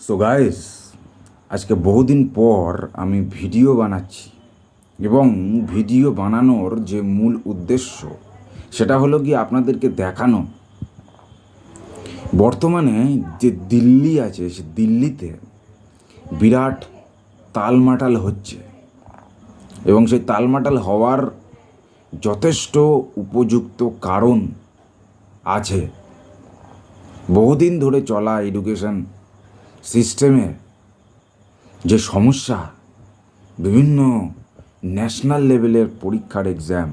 So guys, আজকে বহুদিন পর আমি ভিডিও বানাচ্ছি এবং ভিডিও বানানোর যে মূল উদ্দেশ্য সেটা হলো কি আপনাদেরকে দেখানো বর্তমানে যে দিল্লি আছে সে দিল্লিতে বিরাট তালমাটাল হচ্ছে এবং সেই তালমাটাল হওয়ার যথেষ্ট উপযুক্ত কারণ আছে। বহুদিন ধরে চলা এডুকেশন সিস্টেমে যে সমস্যা, বিভিন্ন ন্যাশনাল লেভেলের পরীক্ষার এক্সাম,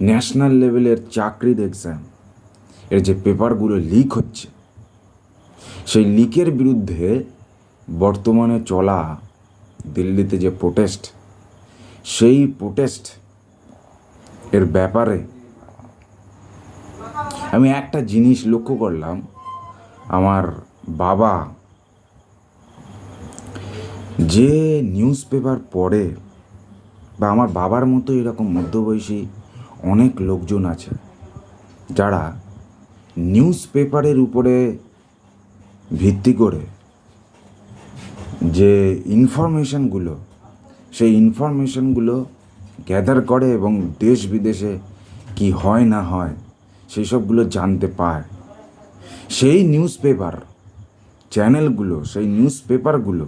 ন্যাশনাল লেভেলের চাকরির এক্সাম, এর যে পেপারগুলো লিক হচ্ছে, সেই লিকের বিরুদ্ধে বর্তমানে চলা দিল্লিতে যে প্রোটেস্ট, সেই প্রোটেস্ট এর ব্যাপারে আমি একটা জিনিস লক্ষ্য করলাম। আমার বাবা যে নিউজ পেপার পড়ে, বা আমার বাবার মতো এরকম মধ্যবয়সী অনেক লোকজন আছে যারা নিউজ পেপারের উপরে ভিত্তি করে যে ইনফরমেশনগুলো, সেই ইনফরমেশনগুলো গ্যাদার করে এবং দেশ বিদেশে কি হয় না হয় সেই সবগুলো জানতে পায়। সেই নিউজ পেপার চ্যানেলগুলো, সেই নিউজ পেপারগুলো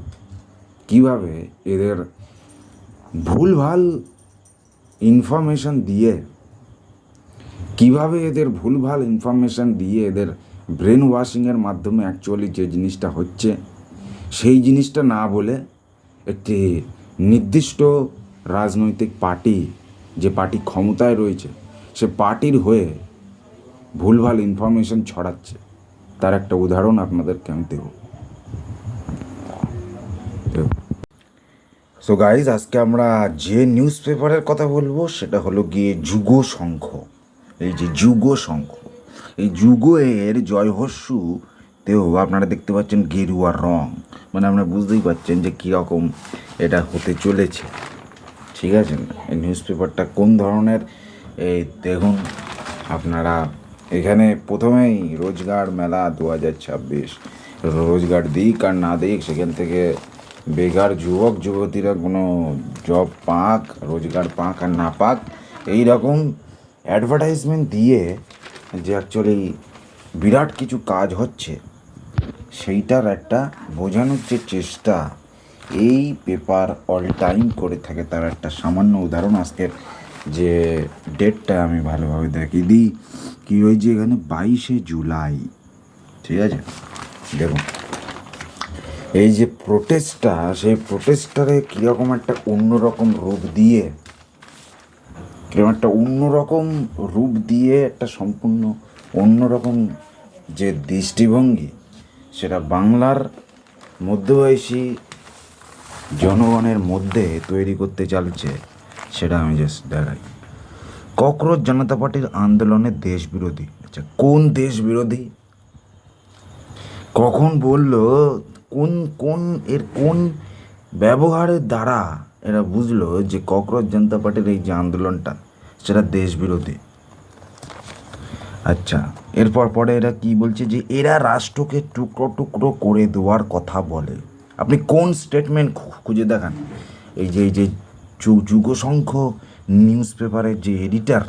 কীভাবে এদের ভুলভাল ইনফরমেশন দিয়ে, এদের ব্রেন ওয়াশিংয়ের মাধ্যমে অ্যাকচুয়ালি যে জিনিসটা হচ্ছে সেই জিনিসটা না বলে একটি নির্দিষ্ট রাজনৈতিক পার্টি, যে পার্টি ক্ষমতায় রয়েছে, সে পার্টির হয়ে ভুলভাল ইনফরমেশন ছড়াচ্ছে। তার একটা উদাহরণ আপনাদেরকে আমি দেব। সো গাইজ, আজকে আমরা যে নিউজ পেপারের কথা বলবো সেটা হলো গিয়ে যুগ সংঘ। এই যে যুগ সংঘ, এই যুগ এর জয়হস্যুতেও আপনারা দেখতে পাচ্ছেন গেরুয়া রং, মানে আপনারা বুঝতেই পারছেন যে কীরকম এটা হতে চলেছে। ঠিক আছে, এই নিউজ পেপারটা কোন ধরনের, এই দেখুন আপনারা এখানে প্রথমেই রোজগার মেলা 2026, রোজগার দিক আর না দিক, সেখান থেকে বেকার যুবক যুবতীরা কোনো জব পাক, রোজগার পাক আর না পাক, এই রকম অ্যাডভার্টাইজমেন্ট দিয়ে যে অ্যাকচুয়ালি বিরাট কিছু কাজ হচ্ছে সেইটার একটা বোঝানোর যে চেষ্টা এই পেপার অল টাইম করে থাকে, তার একটা সামান্য উদাহরণ আজকের যে ডেটটা আমি ভালোভাবে দেখিয়ে দিই। কী হয়েছে এখানে, 22শে জুলাই। ঠিক আছে, দেখুন এই যে প্রোটেস্টটা, সেই প্রোটেস্টারে কীরকম একটা অন্যরকম রূপ দিয়ে, একটা সম্পূর্ণ অন্যরকম যে দৃষ্টিভঙ্গি সেটা বাংলার মধ্যবয়সী জনগণের মধ্যে তৈরি করতে চালছে, সেটা আমি জাস্ট দেখাই। ককরোচ জনতা পার্টির আন্দোলনে দেশ বিরোধী। আচ্ছা, কোন দেশ বিরোধী, কখন বললো, কোন ব্যবহারের দ্বারা এরা বুঝলো যে ককরোচ জনতা পার্টির এই যে আন্দোলনটা সেটা দেশ বিরোধী? আচ্ছা, পরে এরা কি বলছে, যে এরা রাষ্ট্রকে টুকরো টুকরো করে দেওয়ার কথা বলে। আপনি কোন স্টেটমেন্ট খুঁজে দেখান। এই যে যুগসংঘ নিউজ পেপারের যে এডিটার,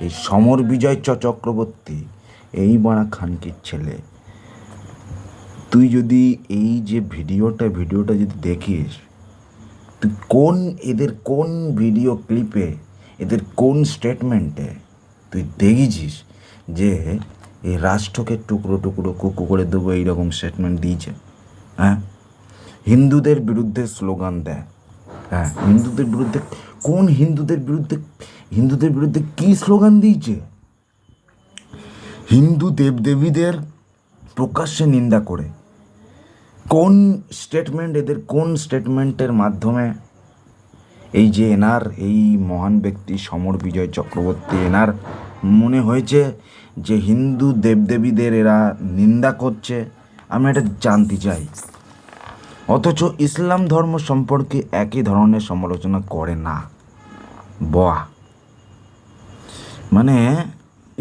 এই সমর বিজয় চক্রবর্তী, এই বাড়া খানকির ছেলে, তুই যদি এই যে ভিডিওটা যদি দেখিস, তুই এদের কোন ভিডিও ক্লিপে, এদের কোন স্টেটমেন্টে তুই দেখেছিস যে এই রাষ্ট্রকে টুকরো টুকরো করে দেবো এইরকম স্টেটমেন্ট দিয়েছে? হ্যাঁ, হিন্দুদের বিরুদ্ধে স্লোগান দেয়। হ্যাঁ, হিন্দুদের বিরুদ্ধে কী স্লোগান দিয়েছে? হিন্দু দেবদেবীদের প্রকাশ্যে নিন্দা করে। কোন স্টেটমেন্ট, এদের কোন স্টেটমেন্টের মাধ্যমে এই যে এই মহান ব্যক্তি সমর বিজয় চক্রবর্তী, এনার মনে হয়েছে যে হিন্দু দেবদেবীদের এরা নিন্দা করছে? আমি এটা জানতে চাই। অথচ ইসলাম ধর্ম সম্পর্কে একই ধরনের সমালোচনা করে না। মানে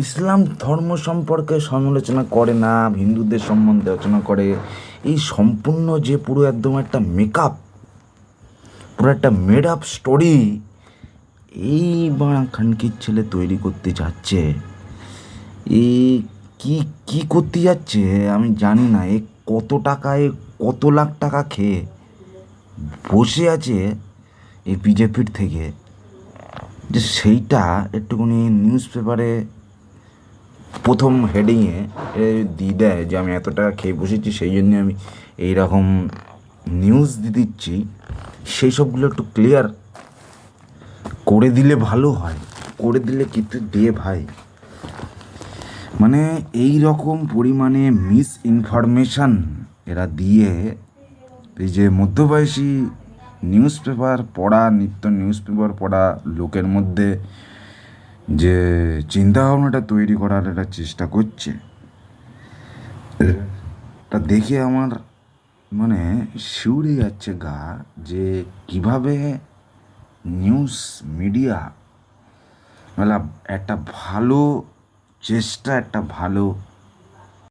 ইসলাম ধর্ম সম্পর্কে সমালোচনা করে না, হিন্দুদের সম্বন্ধে আলোচনা করে, এই সম্পূর্ণ যে পুরো একদম একটা মেকআপ, পুরো একটা মেড আপ স্টোরি এই বাড়া খানকির ছেলে তৈরি করতে যাচ্ছে। এ কি কি করতে যাচ্ছে আমি জানি না। এ কত টাকায়, কত লাখ টাকা খেয়ে বসে আছে এই বিজেপির থেকে, যে সেইটা একটুখানি নিউজ পেপারে প্রথম হেডিংয়ে দিয়ে দেয় যে আমি এত টাকা খেয়ে বসেছি, সেই জন্য আমি এইরকম নিউজ দিয়ে দিচ্ছি। সেই সবগুলো একটু ক্লিয়ার করে দিলে ভালো হয়, করে দিলে কিন্তু দে ভাই। মানে এই রকম পরিমাণে মিস ইনফরমেশান এরা দিয়ে এই যে মধ্যবয়সী নিউজ পেপার পড়া, নিত্য নিউজ পেপার পড়া লোকের মধ্যে যে চিন্তাভাবনাটা তৈরি করার একটা চেষ্টা করছে, তা দেখে আমার মানে শিউরে যাচ্ছে গা, যে কিভাবে নিউজ মিডিয়া মানে একটা ভালো চেষ্টা, একটা ভালো